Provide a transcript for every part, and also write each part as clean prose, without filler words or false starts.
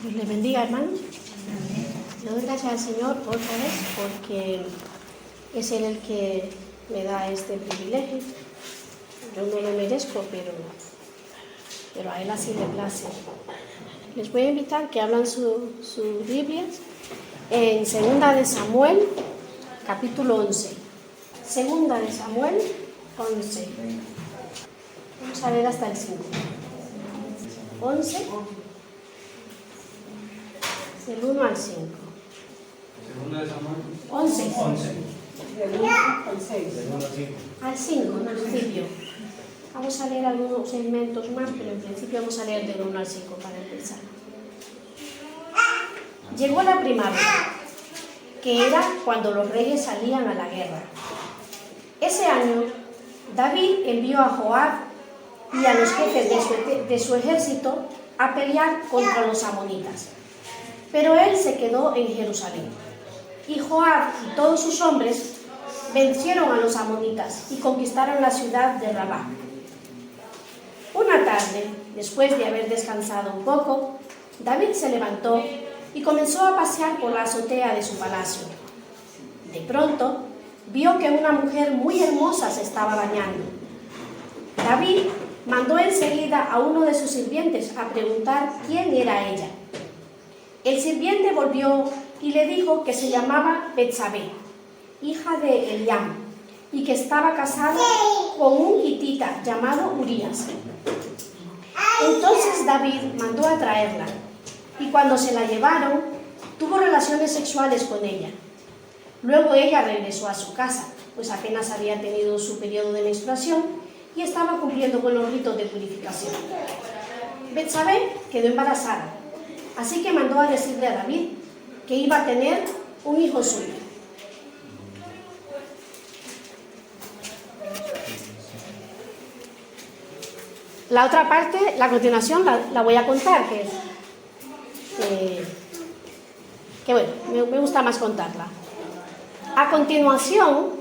Dios les bendiga, hermanos. Le doy gracias al Señor otra vez porque es Él el que me da este privilegio. Yo no lo merezco, pero a Él así le place. Les voy a invitar que abran sus Biblias en 2 de Samuel, capítulo 11. 2 de Samuel 11. Vamos a ver hasta el 5. 11. Del 1 al 5. 2 de Samuel 11. Del 1 al 6. Del 1 al 5. Al 5, en principio. Vamos a leer algunos segmentos más, pero en principio vamos a leer del 1 al 5 para empezar. Llegó la primavera, que era cuando los reyes salían a la guerra. Ese año, David envió a Joab y a los jefes de su ejército a pelear contra los amonitas. Pero él se quedó en Jerusalén. Y Joab y todos sus hombres vencieron a los amonitas y conquistaron la ciudad de Rabá. Una tarde, después de haber descansado un poco, David se levantó y comenzó a pasear por la azotea de su palacio. De pronto, vio que una mujer muy hermosa se estaba bañando. David mandó enseguida a uno de sus sirvientes a preguntar quién era ella. El sirviente volvió y le dijo que se llamaba Betsabé, hija de Eliam, y que estaba casada con un hitita llamado Urías. Entonces David mandó a traerla, y cuando se la llevaron, tuvo relaciones sexuales con ella. Luego ella regresó a su casa, pues apenas había tenido su periodo de menstruación y estaba cumpliendo con los ritos de purificación. Betsabé quedó embarazada, así que mandó a decirle a David que iba a tener un hijo suyo. La otra parte, la continuación, la voy a contar, que bueno, me gusta más contarla. A continuación,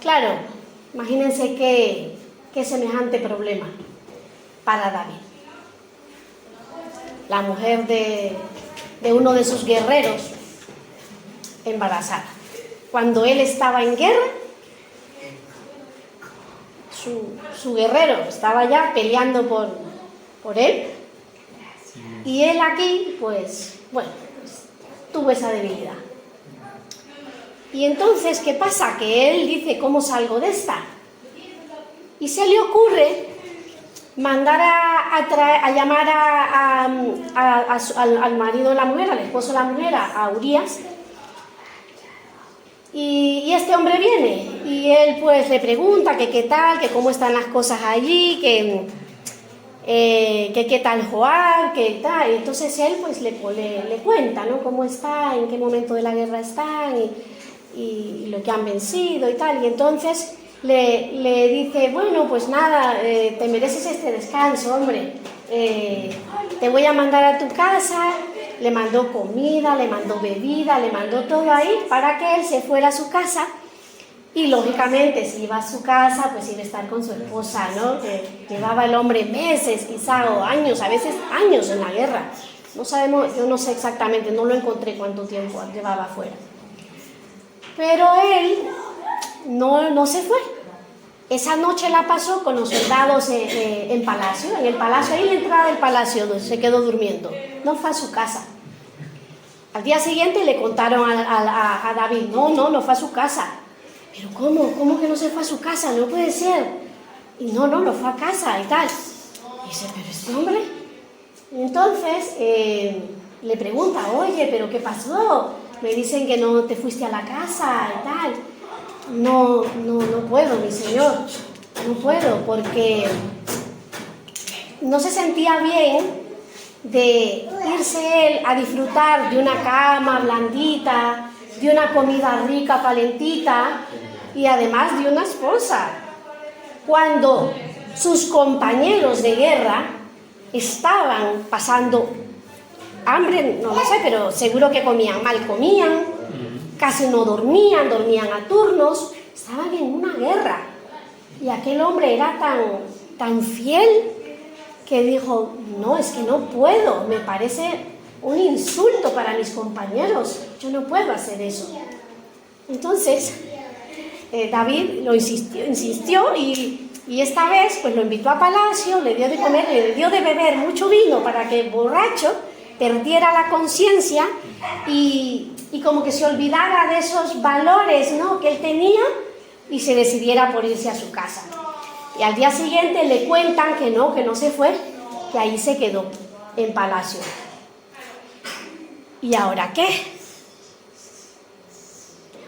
claro, imagínense qué semejante problema para David. La mujer de uno de sus guerreros embarazada. Cuando él estaba en guerra, su guerrero estaba ya peleando por él, y él aquí, pues, bueno, tuvo esa debilidad. Y entonces, ¿qué pasa? Que él dice, ¿cómo salgo de esta? Y se le ocurre mandar a llamar al marido de la mujer, al esposo de la mujer, a Urías. Y este hombre viene y él pues le pregunta que qué tal, que cómo están las cosas allí, que qué tal Joab, que tal. Y entonces él pues le cuenta, ¿no? Cómo está, en qué momento de la guerra están y lo que han vencido y tal. Y entonces le dice, bueno, pues nada, te mereces este descanso, hombre. Te voy a mandar a tu casa. Le mandó comida, le mandó bebida, le mandó todo ahí para que él se fuera a su casa. Y lógicamente, si iba a su casa, pues iba a estar con su esposa, ¿no? Que llevaba el hombre meses, quizá, o años, a veces años en la guerra. No sabemos, yo no sé exactamente, no lo encontré cuánto tiempo llevaba afuera. Pero él no se fue. Esa noche la pasó con los soldados en palacio, en el palacio, ahí en la entrada del palacio, donde se quedó durmiendo. No fue a su casa. Al día siguiente le contaron a David, no fue a su casa. Pero ¿cómo que no se fue a su casa? No puede ser. Y no fue a casa y tal. Y dice, pero este hombre. Y entonces le pregunta, oye, ¿pero qué pasó? Me dicen que no te fuiste a la casa y tal. No puedo, mi señor, no puedo, porque no se sentía bien de irse él a disfrutar de una cama blandita, de una comida rica, calentita, y además de una esposa, cuando sus compañeros de guerra estaban pasando hambre, no lo sé, pero seguro que comían mal, casi no dormían a turnos, estaban en una guerra. Y aquel hombre era tan fiel que dijo, no, es que no puedo, me parece un insulto para mis compañeros, yo no puedo hacer eso. Entonces, David lo insistió y esta vez pues lo invitó a palacio, le dio de comer, le dio de beber mucho vino para que borracho perdiera la conciencia y como que se olvidara de esos valores, ¿no?, que él tenía y se decidiera por irse a su casa. Y al día siguiente le cuentan que no se fue, que ahí se quedó en palacio. ¿Y ahora qué?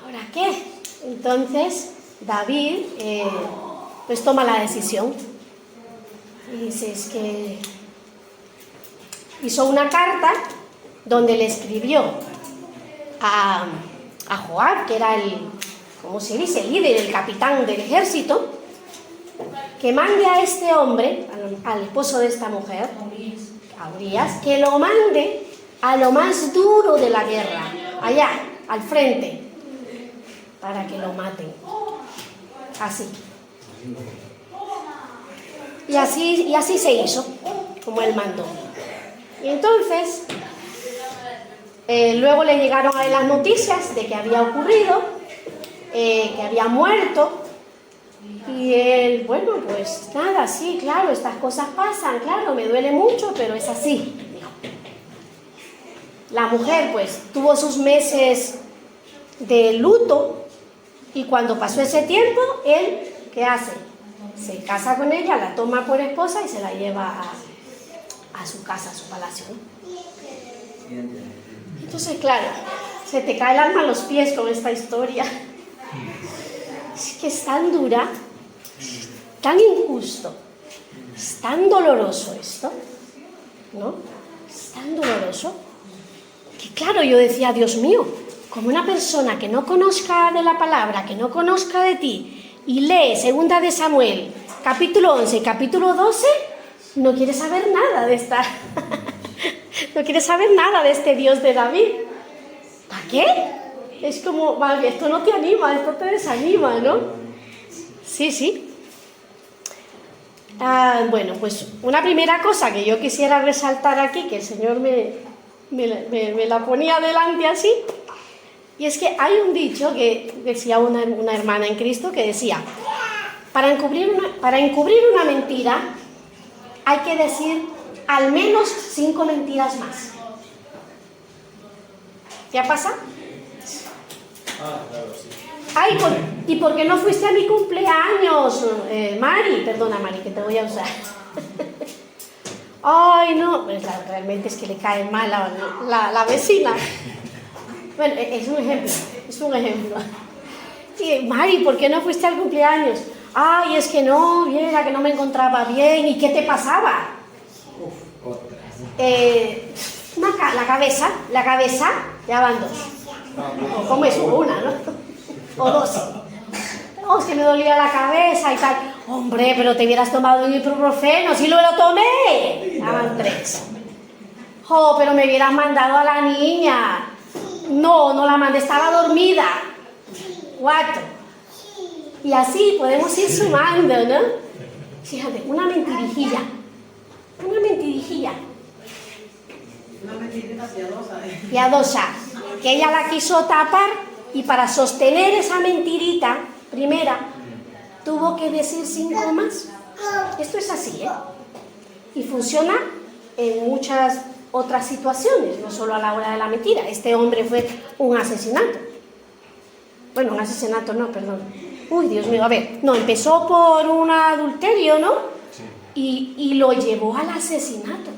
¿Ahora qué? Entonces David pues toma la decisión y dice, es que hizo una carta donde le escribió a Joab, que era ¿cómo se dice?, el líder, el capitán del ejército, que mande a este hombre, al esposo de esta mujer, a Urías, que lo mande a lo más duro de la guerra, allá, al frente, para que lo maten. Así. Y así se hizo, como él mandó. Y entonces, luego le llegaron a él las noticias de que había ocurrido, que había muerto. Y él, bueno, pues nada, sí, claro, estas cosas pasan, claro, me duele mucho, pero es así, dijo. La mujer, pues, tuvo sus meses de luto y cuando pasó ese tiempo, él, ¿qué hace? Se casa con ella, la toma por esposa y se la lleva a su casa, a su palacio, ¿no? Entonces, claro, se te cae el alma a los pies con esta historia. Es que es tan dura, tan injusto, es tan doloroso esto, ¿no? Es tan doloroso que, claro, yo decía, Dios mío, como una persona que no conozca de la palabra, que no conozca de ti, y lee 2 de Samuel, capítulo 11, capítulo 12, no quiere saber nada de esta, no quiere saber nada de este Dios de David. ¿Para qué? Es como, vale, esto no te anima, esto te desanima, ¿no? Sí. Bueno, pues una primera cosa que yo quisiera resaltar aquí, que el Señor me la ponía delante así, y es que hay un dicho que decía una hermana en Cristo que decía, para encubrir una mentira hay que decir al menos 5 mentiras más. ¿Qué pasa? Claro, sí. Ay, ¿y por qué no fuiste a mi cumpleaños, Mari? Perdona, Mari, que te voy a usar. Ay, no, pues realmente es que le cae mal la vecina. Bueno, es un ejemplo. Sí, Mari, ¿por qué no fuiste al cumpleaños? Ay, es que no, viera que no me encontraba bien. ¿Y qué te pasaba? La cabeza, ya van 2. O como es una, ¿no? O 2. No, es que me dolía la cabeza y tal. Hombre, pero te hubieras tomado un ibuprofeno, si lo tomé. Ya van 3. Oh, pero me hubieras mandado a la niña. No la mandé, estaba dormida. 4. Y así podemos ir sumando, ¿no? Fíjate, una mentirijilla. Una mentirita piadosa, que ella la quiso tapar y para sostener esa mentirita primera tuvo que decir 5 más. Esto es así, ¿eh? Y funciona en muchas otras situaciones, no solo a la hora de la mentira. Este hombre fue un asesinato. Bueno, un asesinato no, perdón. Uy, Dios mío, a ver, no, empezó por un adulterio, ¿no? Sí. Y lo llevó al asesinato.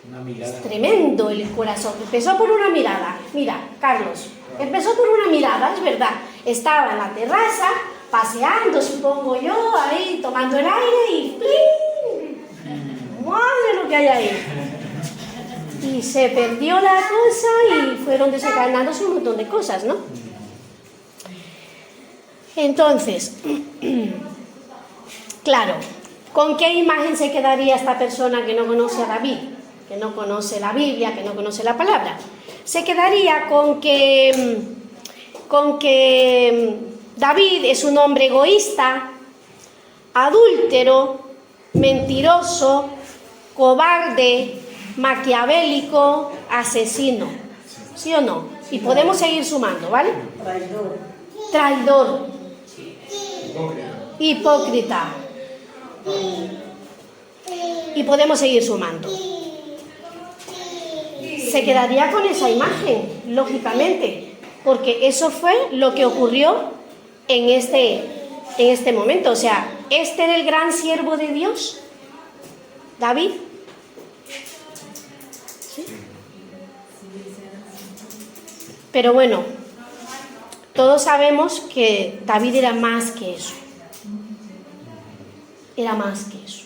Una mirada. Es tremendo el corazón. Empezó por una mirada. Mira, Carlos, empezó por una mirada, es verdad. Estaba en la terraza, paseando, supongo yo, ahí tomando el aire y ¡plin! ¡Madre lo que hay ahí! Y se perdió la cosa y fueron desencadenándose un montón de cosas, ¿no? Entonces, claro, ¿con qué imagen se quedaría esta persona que no conoce a David? Que no conoce la Biblia, que no conoce la palabra. Se quedaría con que David es un hombre egoísta, adúltero, mentiroso, cobarde, maquiavélico, asesino. ¿Sí o no? Y podemos seguir sumando, ¿vale? Traidor. Traidor, hipócrita. Y podemos seguir sumando. Se quedaría con esa imagen, lógicamente, porque eso fue lo que ocurrió en este momento. O sea, este era el gran siervo de Dios, David. ¿Sí? Pero bueno, todos sabemos que David era más que eso. Era más que eso.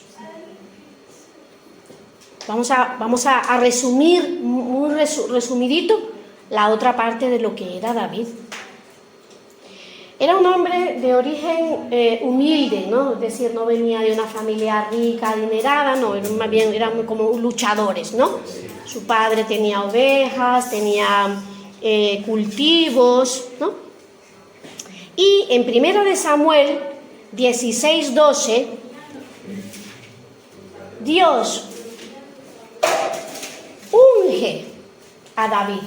Vamos a resumir, muy resumidito, la otra parte de lo que era David. Era un hombre de origen humilde, ¿no? Es decir, no venía de una familia rica, adinerada, no, más bien eran como luchadores, ¿no? Su padre tenía ovejas, tenía cultivos, ¿no? Y en 1 de Samuel 16:12, Dios unge a David.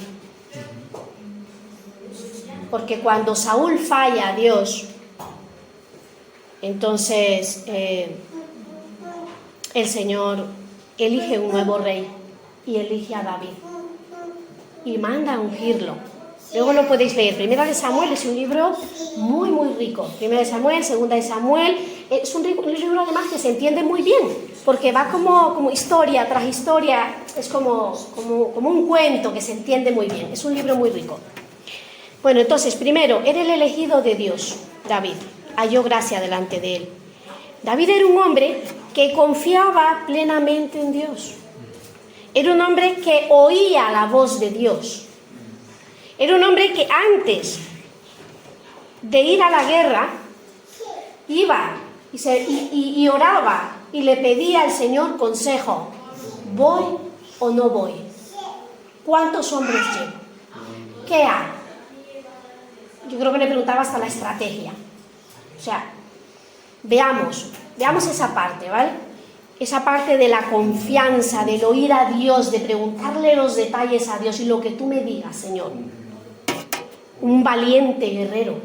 Porque cuando Saúl falla a Dios, entonces el Señor elige un nuevo rey y elige a David y manda a ungirlo. Luego lo podéis leer. 1 de Samuel es un libro muy muy rico. 1 de Samuel, 2 de Samuel, es un libro además que se entiende muy bien, porque va como historia tras historia, es como un cuento que se entiende muy bien. Es un libro muy rico. Bueno, entonces, primero, era el elegido de Dios, David. Halló gracia delante de él. David era un hombre que confiaba plenamente en Dios. Era un hombre que oía la voz de Dios. Era un hombre que antes de ir a la guerra, iba y oraba y le pedía al Señor consejo. ¿Voy o no voy? ¿Cuántos hombres llevo? ¿Qué hago? Yo creo que le preguntaba hasta la estrategia. O sea, veamos esa parte, ¿vale? Esa parte de la confianza, del oír a Dios, de preguntarle los detalles a Dios y lo que tú me digas, Señor. Un valiente guerrero.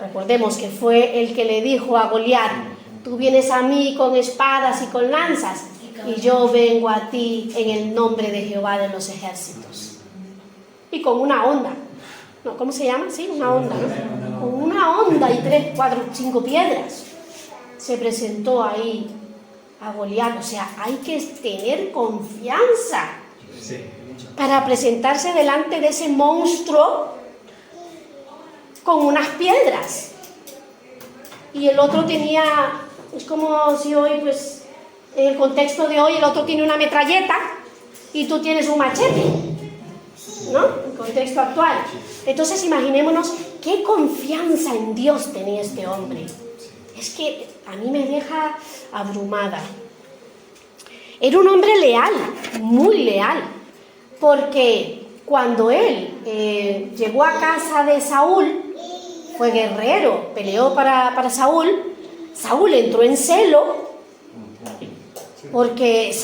Recordemos que fue el que le dijo a Goliat: tú vienes a mí con espadas y con lanzas, y yo vengo a ti en el nombre de Jehová de los ejércitos. Y con una honda. No, ¿cómo se llama? Sí, una honda, ¿no? Con una honda y 3, 4, 5 piedras. Se presentó ahí a Goliat. O sea, hay que tener confianza para presentarse delante de ese monstruo con unas piedras. Y el otro tenía, es como si hoy, pues, en el contexto de hoy, el otro tiene una metralleta y tú tienes un machete, ¿no? En el contexto actual. Entonces imaginémonos qué confianza en Dios tenía este hombre. Es que a mí me deja abrumada. Era un hombre leal, muy leal, porque cuando él llegó a casa de Saúl, fue guerrero, peleó para Saúl. Saúl entró en celo, porque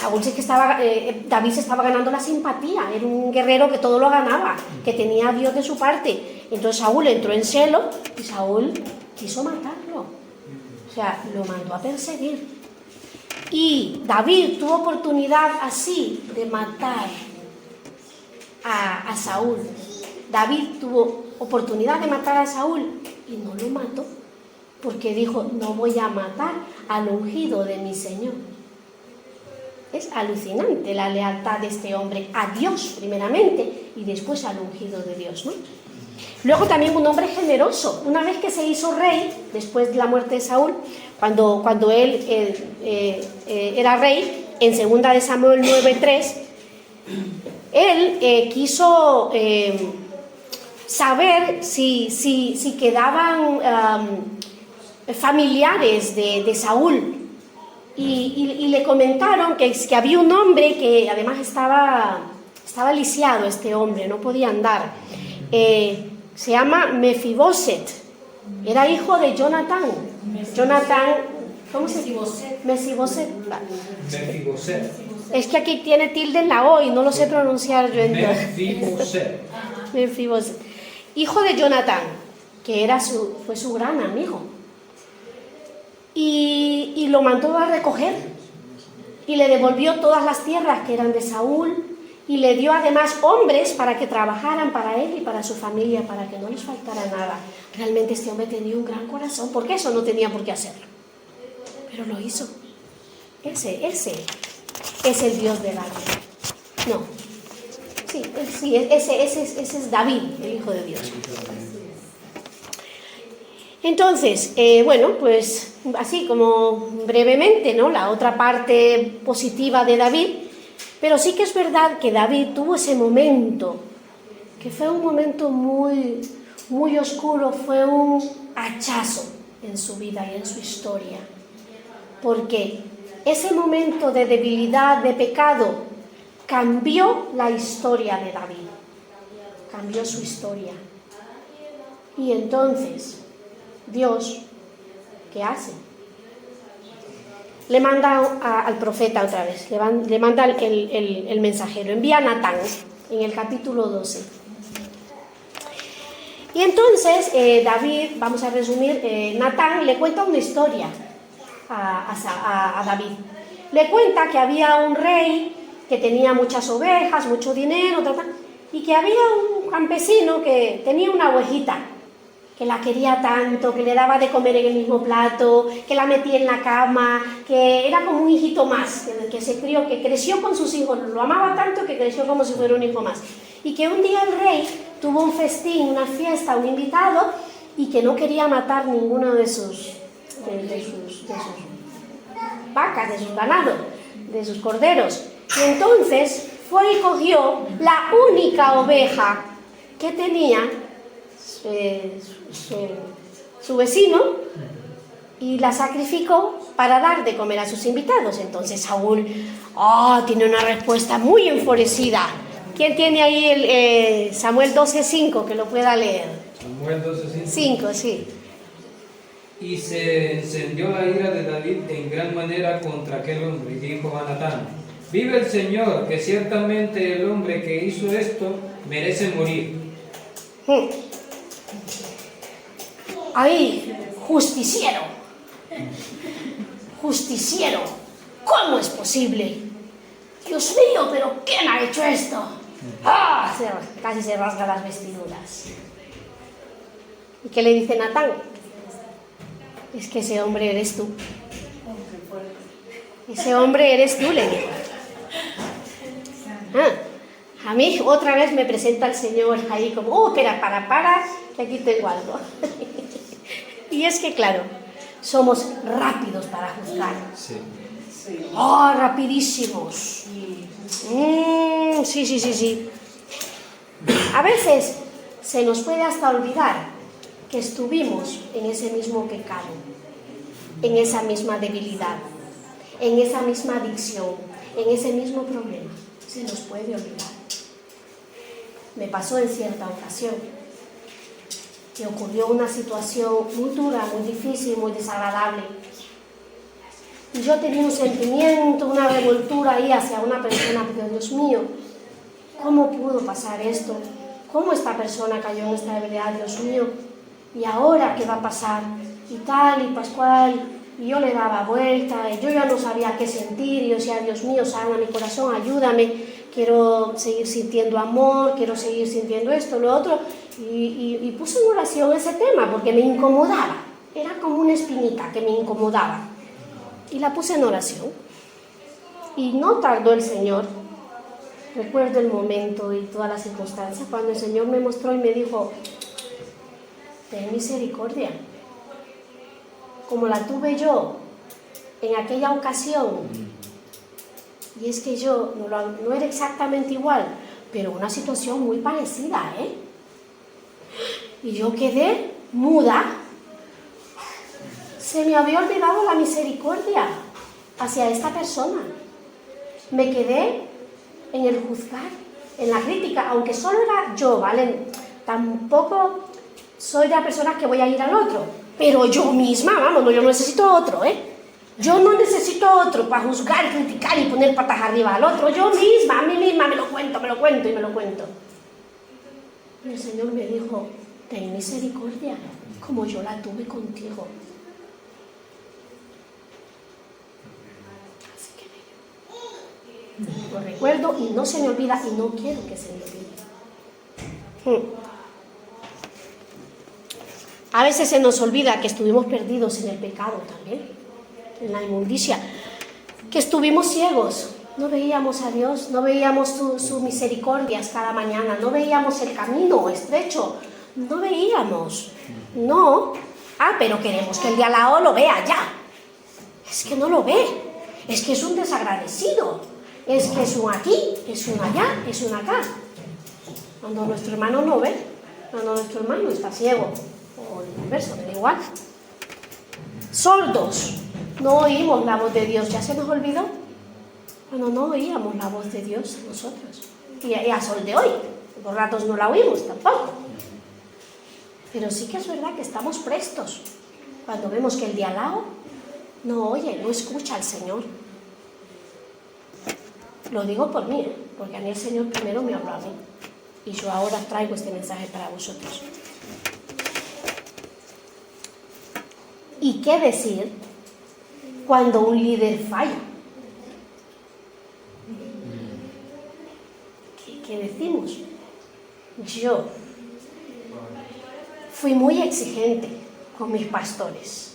David se estaba ganando la simpatía. Era un guerrero que todo lo ganaba, que tenía a Dios de su parte. Entonces Saúl entró en celo y Saúl quiso matarlo. O sea, lo mandó a perseguir. Y David tuvo oportunidad así de matar a Saúl. David tuvo oportunidad de matar a Saúl y no lo mató, porque dijo: no voy a matar al ungido de mi Señor. Es alucinante la lealtad de este hombre a Dios primeramente y después al ungido de Dios, ¿no? Luego también un hombre generoso. Una vez que se hizo rey, después de la muerte de Saúl, cuando él era rey, en 2 de Samuel 9:3, él quiso saber si quedaban familiares de Saúl. Y le comentaron que había un hombre que además estaba lisiado, este hombre, no podía andar. Se llama Mefiboset, era hijo de Jonatán. Jonatán ¿Cómo se dice? Mefiboset. Vale. Mefiboset. Es que aquí tiene tilde en la O y no lo sé pronunciar yo entonces. Mefiboset. Mefiboset. Hijo de Jonatán, que fue su gran amigo. Y lo mandó a recoger y le devolvió todas las tierras que eran de Saúl y le dio además hombres para que trabajaran para él y para su familia, para que no les faltara nada. Realmente este hombre tenía un gran corazón, porque eso no tenía por qué hacerlo. Pero lo hizo. Ese es el Dios de David. No. Sí, ese es David, el Hijo de Dios. Entonces, bueno, pues así como brevemente, ¿no? La otra parte positiva de David, pero sí que es verdad que David tuvo ese momento, que fue un momento muy, muy oscuro, fue un hachazo en su vida y en su historia, porque ese momento de debilidad, de pecado, cambió la historia de David, cambió su historia. Y entonces Dios, ¿qué hace? Le manda al profeta otra vez, le manda el mensajero, envía a Natán en el capítulo 12. Y entonces David, vamos a resumir, Natán le cuenta una historia a David. Le cuenta que había un rey que tenía muchas ovejas, mucho dinero, y que había un campesino que tenía una ovejita, que la quería tanto, que le daba de comer en el mismo plato, que la metía en la cama, que era como un hijito más, que creció con sus hijos, lo amaba tanto que creció como si fuera un hijo más. Y que un día el rey tuvo un festín, una fiesta, un invitado, y que no quería matar ninguno de sus vacas, de sus ganados, de sus corderos. Y entonces fue y cogió la única oveja que tenía su vecino y la sacrificó para dar de comer a sus invitados. Entonces Saúl tiene una respuesta muy enfurecida. ¿Quién tiene ahí el Samuel 12:5 que lo pueda leer? Samuel 12:5. 5, sí. Y se encendió la ira de David en gran manera contra aquel hombre, y dijo a Natán: vive el Señor, que ciertamente el hombre que hizo esto merece morir. Ahí, justiciero, ¿cómo es posible? Dios mío, pero ¿quién ha hecho esto? Casi se rasga las vestiduras. ¿Y qué le dice Natán? Es que ese hombre eres tú. Ese hombre eres tú, le dijo. A mí otra vez me presenta el Señor ahí como, espera, para, que aquí tengo algo. Y es que, claro, somos rápidos para juzgar. Sí. Rapidísimos. Sí. A veces se nos puede hasta olvidar que estuvimos en ese mismo pecado, en esa misma debilidad, en esa misma adicción, en ese mismo problema. Se nos puede olvidar. Me pasó en cierta ocasión que ocurrió una situación muy dura, muy difícil, muy desagradable. Y yo tenía un sentimiento, una revoltura ahí hacia una persona, pero Dios mío, ¿cómo pudo pasar esto? ¿Cómo esta persona cayó en esta debilidad? Dios mío, ¿y ahora qué va a pasar? Y tal, y pascual, y yo le daba vuelta, y yo ya no sabía qué sentir, y yo decía, Dios mío, sana mi corazón, ayúdame, quiero seguir sintiendo amor, quiero seguir sintiendo esto, lo otro, y puse en oración ese tema, porque me incomodaba, era como una espinita que me incomodaba, y la puse en oración, y no tardó el Señor. Recuerdo el momento y todas las circunstancias cuando el Señor me mostró y me dijo: ten misericordia, como la tuve yo en aquella ocasión. Y es que yo no era exactamente igual, pero una situación muy parecida, Y yo quedé muda. Se me había olvidado la misericordia hacia esta persona. Me quedé en el juzgar, en la crítica, aunque solo era yo, ¿vale? Tampoco soy de la persona que voy a ir al otro, pero yo misma, vamos, yo no necesito a otro, Yo no necesito otro para juzgar, criticar y poner patas arriba al otro. Yo misma, a mí misma me lo cuento y me lo cuento. Y el Señor me dijo, ten misericordia, como yo la tuve contigo. Así que lo recuerdo y no se me olvida y no quiero que se me olvide. A veces se nos olvida que estuvimos perdidos en el pecado también, en la inmundicia, que estuvimos ciegos, no veíamos a Dios, no veíamos sus misericordias cada mañana, no veíamos el camino estrecho, no veíamos, no, pero queremos que el de al lado lo vea ya, es que no lo ve, es que es un desagradecido, es que es un aquí, es un allá, es un acá, cuando nuestro hermano no ve, cuando nuestro hermano está ciego, o el inverso, me da igual. Sordos, no oímos la voz de Dios, ¿ya se nos olvidó? Bueno, no oíamos la voz de Dios nosotros, y a sol de hoy, por ratos no la oímos tampoco. Pero sí que es verdad que estamos prestos cuando vemos que el de al lado no oye, no escucha al Señor. Lo digo por mí, porque a mí el Señor primero me habló a mí, y yo ahora traigo este mensaje para vosotros. ¿Y qué decir cuando un líder falla? ¿Qué decimos? Yo fui muy exigente con mis pastores,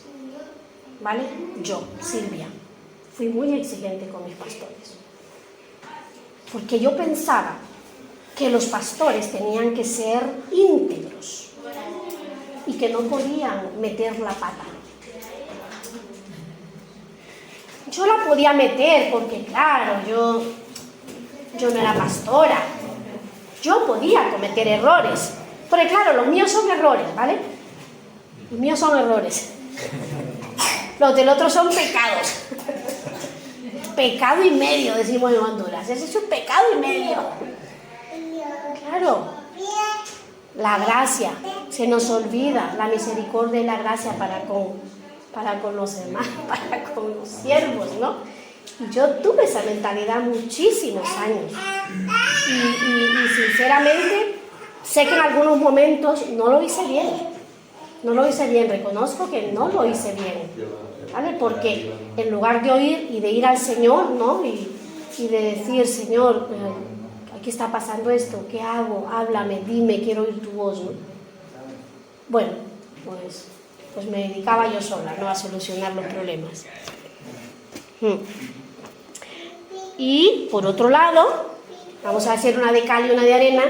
¿vale? Yo, Silvia, fui muy exigente con mis pastores, porque yo pensaba que los pastores tenían que ser íntegros y que no podían meter la pata. Yo la podía meter porque, claro, yo no era pastora. Yo podía cometer errores. Porque, claro, los míos son errores, ¿vale? Los míos son errores. Los del otro son pecados. Pecado y medio, decimos en Honduras. Ese es un pecado y medio. Claro. La gracia. Se nos olvida la misericordia y la gracia para con los demás, para con los siervos, ¿no? Y yo tuve esa mentalidad muchísimos años. Y sinceramente, sé que en algunos momentos no lo hice bien. No lo hice bien, reconozco que no lo hice bien, ¿vale? Porque en lugar de oír y de ir al Señor, ¿no? Y de decir, Señor, aquí está pasando esto, ¿qué hago? Háblame, dime, quiero oír tu voz, ¿no? Bueno, pues me dedicaba yo sola, ¿no? A solucionar los problemas. Y por otro lado, vamos a hacer una de cal y una de arena.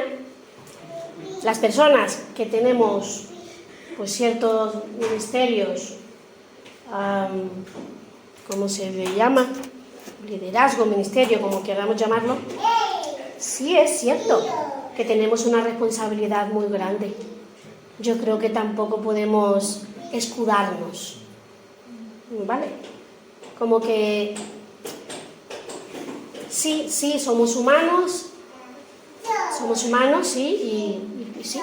Las personas que tenemos pues ciertos ministerios, ¿cómo se le llama? Liderazgo, ministerio, como queramos llamarlo. Sí es cierto que tenemos una responsabilidad muy grande. Yo creo que tampoco podemos escudarnos, ¿vale? Como que sí, somos humanos, sí, y sí,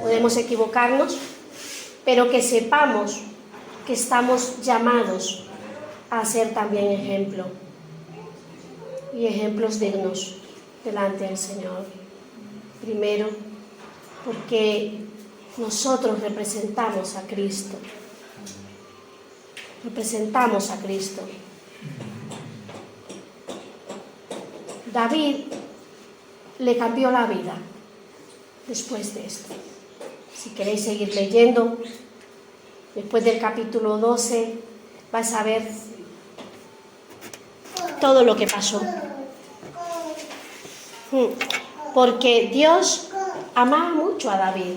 podemos equivocarnos, pero que sepamos que estamos llamados a ser también ejemplo, y ejemplos dignos delante del Señor. Primero, porque nosotros representamos a Cristo. Representamos a Cristo. David le cambió la vida después de esto. Si queréis seguir leyendo, después del capítulo 12, vais a ver todo lo que pasó. Porque Dios amaba mucho a David.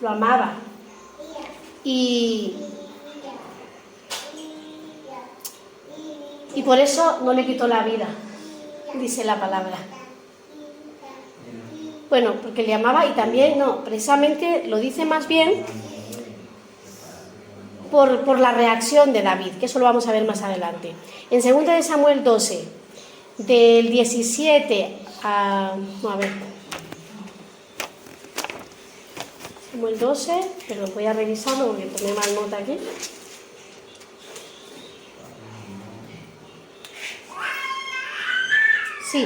Lo amaba. Y por eso no le quitó la vida, dice la palabra. Bueno, porque le amaba y también, no, precisamente lo dice más bien por la reacción de David, que eso lo vamos a ver más adelante. En 2 de Samuel 12, del 17 a ver, Samuel 12, pero voy a revisarlo porque tomé mal nota aquí. Sí.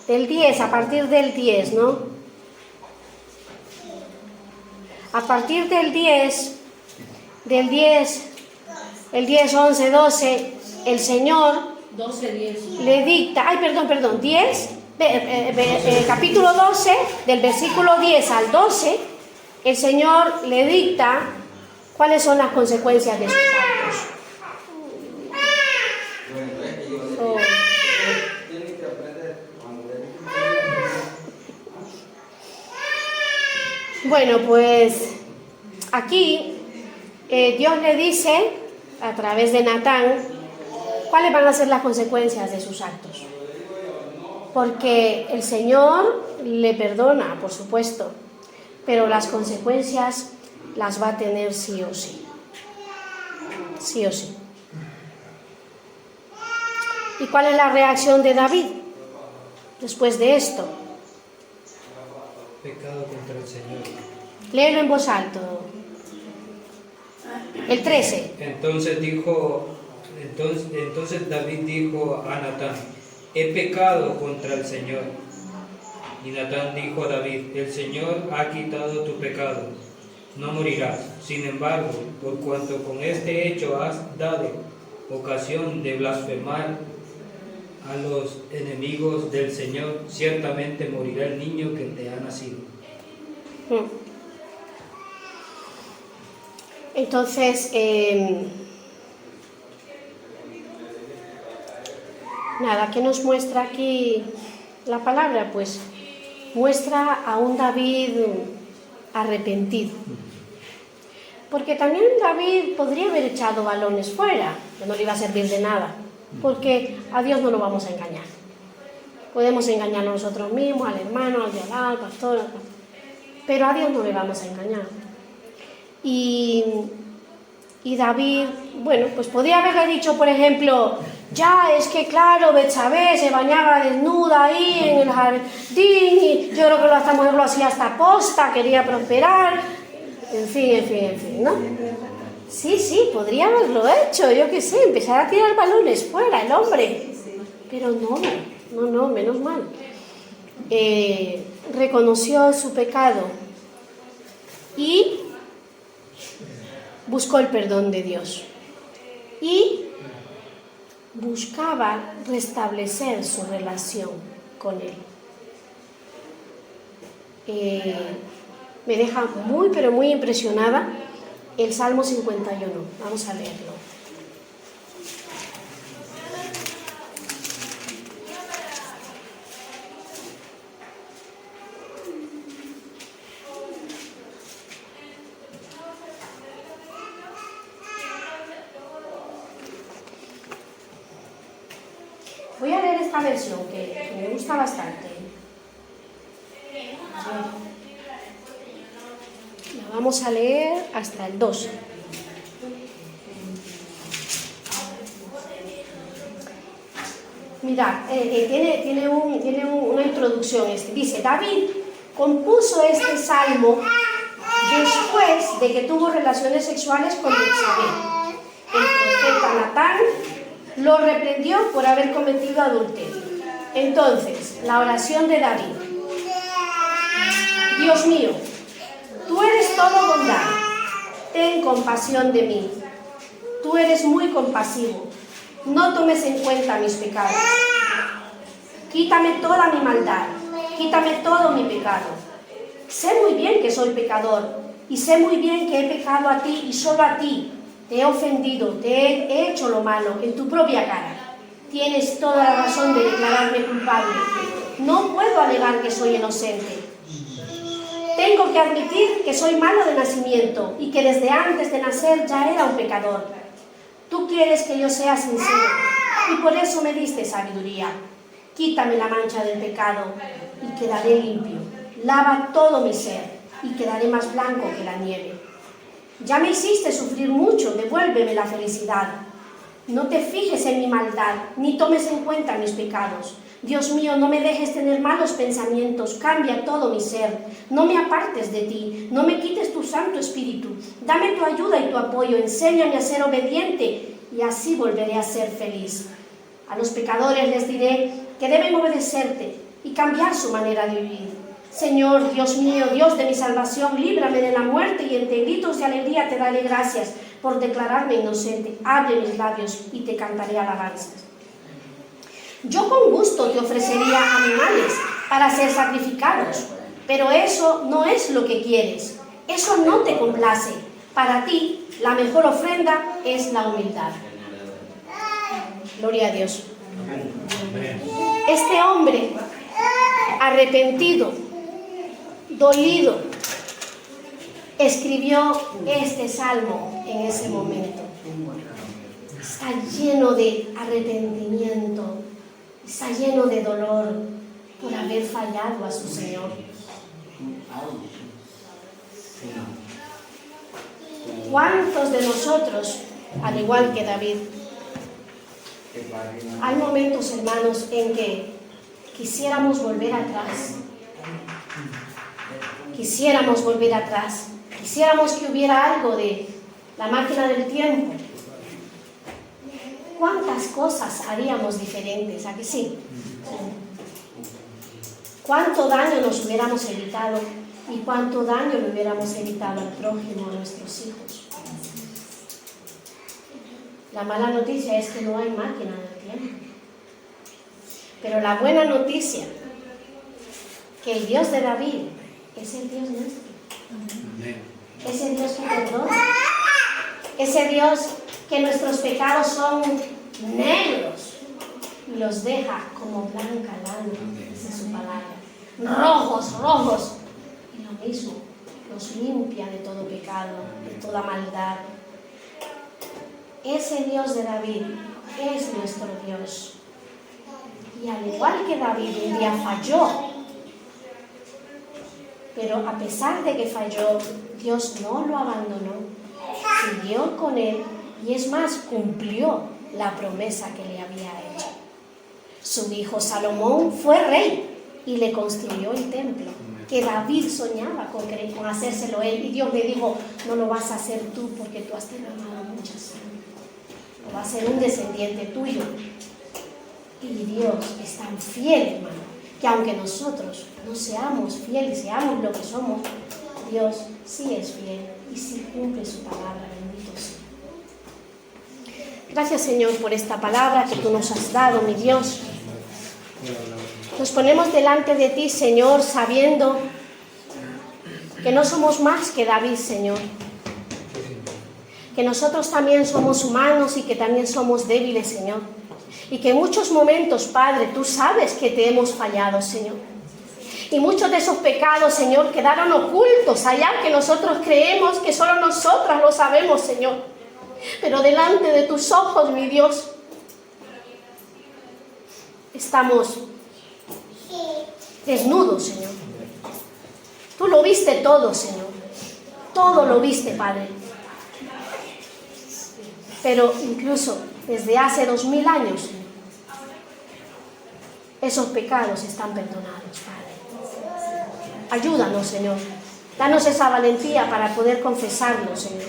Del 10, a partir del 10, ¿no? A partir del 10, el 10, 11, 12, el Señor 12, 10. le dicta, perdón, 10, capítulo 12, del versículo 10 al 12, el Señor le dicta cuáles son las consecuencias de sus actos. Bueno, pues aquí Dios le dice, a través de Natán, cuáles van a ser las consecuencias de sus actos. Porque el Señor le perdona, por supuesto, pero las consecuencias las va a tener sí o sí. Sí o sí. ¿Y cuál es la reacción de David después de esto? Pecado contra el Señor. Léelo en voz alta. El 13. Entonces David dijo a Natán: he pecado contra el Señor. Y Natán dijo a David: el Señor ha quitado tu pecado, no morirás. Sin embargo, por cuanto con este hecho has dado ocasión de blasfemar a los enemigos del Señor, ciertamente morirá el niño que te ha nacido. Entonces, nada, ¿qué nos muestra aquí la palabra? Pues muestra a un David arrepentido. Porque también David podría haber echado balones fuera, que no le iba a servir de nada, porque a Dios no lo vamos a engañar. Podemos engañar a nosotros mismos, al hermano, al de al lado, al pastor, pero a Dios no le vamos a engañar. Y David, bueno, pues podía haberle dicho, por ejemplo, ya es que claro, Betsabé se bañaba desnuda ahí en el jardín, y yo creo que esta mujer lo hacía hasta posta, quería prosperar, en fin, ¿no? Sí, podría haberlo hecho, yo qué sé, empezar a tirar balones fuera el hombre, pero no, menos mal. Reconoció su pecado y buscó el perdón de Dios y buscaba restablecer su relación con Él. Me deja muy, pero muy impresionada el Salmo 51. Vamos a leerlo. Voy a leer esta versión que me gusta bastante. La vamos a leer hasta el 2. Mirad, tiene una introducción. Dice: David compuso este salmo después de que tuvo relaciones sexuales con Betsabé. El profeta Natán lo reprendió por haber cometido adulterio. Entonces, la oración de David: Dios mío, tú eres todo bondad, ten compasión de mí. Tú eres muy compasivo, no tomes en cuenta mis pecados. Quítame toda mi maldad, quítame todo mi pecado. Sé muy bien que soy pecador y sé muy bien que he pecado a ti y solo a ti. Te he ofendido, te he hecho lo malo en tu propia cara. Tienes toda la razón de declararme culpable. No puedo alegar que soy inocente. Tengo que admitir que soy malo de nacimiento y que desde antes de nacer ya era un pecador. Tú quieres que yo sea sincero y por eso me diste sabiduría. Quítame la mancha del pecado y quedaré limpio. Lava todo mi ser y quedaré más blanco que la nieve. Ya me hiciste sufrir mucho, devuélveme la felicidad. No te fijes en mi maldad, ni tomes en cuenta mis pecados. Dios mío, no me dejes tener malos pensamientos, cambia todo mi ser, no me apartes de ti, no me quites tu Santo Espíritu, dame tu ayuda y tu apoyo, enséñame a ser obediente y así volveré a ser feliz. A los pecadores les diré que deben obedecerte y cambiar su manera de vivir. Señor, Dios mío, Dios de mi salvación, líbrame de la muerte y entre gritos de alegría te daré gracias por declararme inocente. Abre mis labios y te cantaré alabanzas. Yo con gusto te ofrecería animales para ser sacrificados, pero eso no es lo que quieres, eso no te complace. Para ti, la mejor ofrenda es la humildad. Gloria a Dios. Este hombre, arrepentido, dolido, escribió este salmo en ese momento. Está lleno de arrepentimiento, está lleno de dolor por haber fallado a su Señor. ¿Cuántos de nosotros, al igual que David, hay momentos, hermanos, en que quisiéramos volver atrás? Quisiéramos volver atrás. Quisiéramos que hubiera algo de la máquina del tiempo. ¿Cuántas cosas haríamos diferentes? ¿A que sí? ¿Cuánto daño nos hubiéramos evitado? ¿Y cuánto daño le hubiéramos evitado al prójimo, a nuestros hijos? La mala noticia es que no hay máquina del tiempo. Pero la buena noticia, que el Dios de David es el Dios nuestro. Ese Dios que perdona. Ese Dios que nuestros pecados son negros y los deja como blanca lana, dice su palabra. Rojos, rojos. Y lo mismo, los limpia de todo pecado, de toda maldad. Ese Dios de David es nuestro Dios. Y al igual que David un día falló, pero a pesar de que falló, Dios no lo abandonó, siguió con él y es más, cumplió la promesa que le había hecho. Su hijo Salomón fue rey y le construyó el templo, que David soñaba con hacérselo él, y Dios le dijo, no lo vas a hacer tú porque tú has derramado mucha sangre, lo va a hacer un descendiente tuyo. Y Dios es tan fiel, hermano, que aunque nosotros no seamos fieles, seamos lo que somos, Dios sí es fiel y sí cumple su palabra, bendito sea. Gracias, Señor, por esta palabra que tú nos has dado, mi Dios. Nos ponemos delante de ti, Señor, sabiendo que no somos más que David, Señor. Que nosotros también somos humanos y que también somos débiles, Señor. Y que en muchos momentos, Padre, tú sabes que te hemos fallado, Señor. Y muchos de esos pecados, Señor, quedaron ocultos allá, que nosotros creemos que solo nosotras lo sabemos, Señor. Pero delante de tus ojos, mi Dios, estamos desnudos, Señor. Tú lo viste todo, Señor. Todo lo viste, Padre. Pero incluso desde hace 2000 años, esos pecados están perdonados, Padre. Ayúdanos, Señor. Danos esa valentía para poder confesarlo, Señor.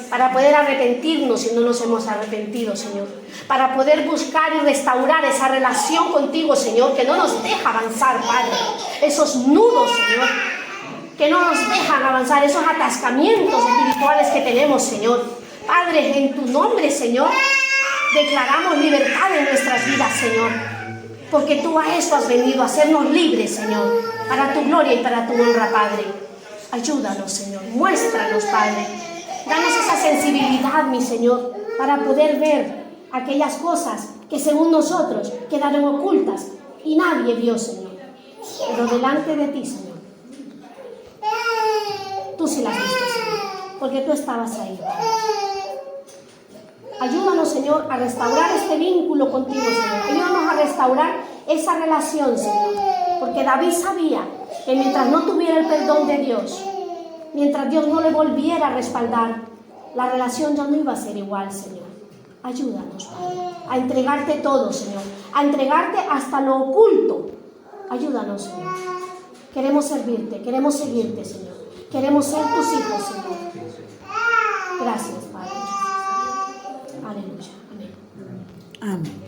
Para poder arrepentirnos si no nos hemos arrepentido, Señor. Para poder buscar y restaurar esa relación contigo, Señor, que no nos deja avanzar, Padre. Esos nudos, Señor, que no nos dejan avanzar, esos atascamientos espirituales que tenemos, Señor. Padre, en tu nombre, Señor, declaramos libertad en nuestras vidas, Señor. Porque tú a eso has venido, a hacernos libres, Señor, para tu gloria y para tu honra, Padre. Ayúdanos, Señor, muéstranos, Padre. Danos esa sensibilidad, mi Señor, para poder ver aquellas cosas que según nosotros quedaron ocultas y nadie vio, Señor. Pero delante de ti, Señor, tú sí las viste, Señor, porque tú estabas ahí, Padre. Ayúdanos, Señor, a restaurar este vínculo contigo, Señor. Ayúdanos a restaurar esa relación, Señor. Porque David sabía que mientras no tuviera el perdón de Dios, mientras Dios no le volviera a respaldar, la relación ya no iba a ser igual, Señor. Ayúdanos, Padre, a entregarte todo, Señor, a entregarte hasta lo oculto. Ayúdanos, Señor. Queremos servirte, queremos seguirte, Señor. Queremos ser tus hijos, Señor. Gracias, Padre. Aleluya. Amén. Amén.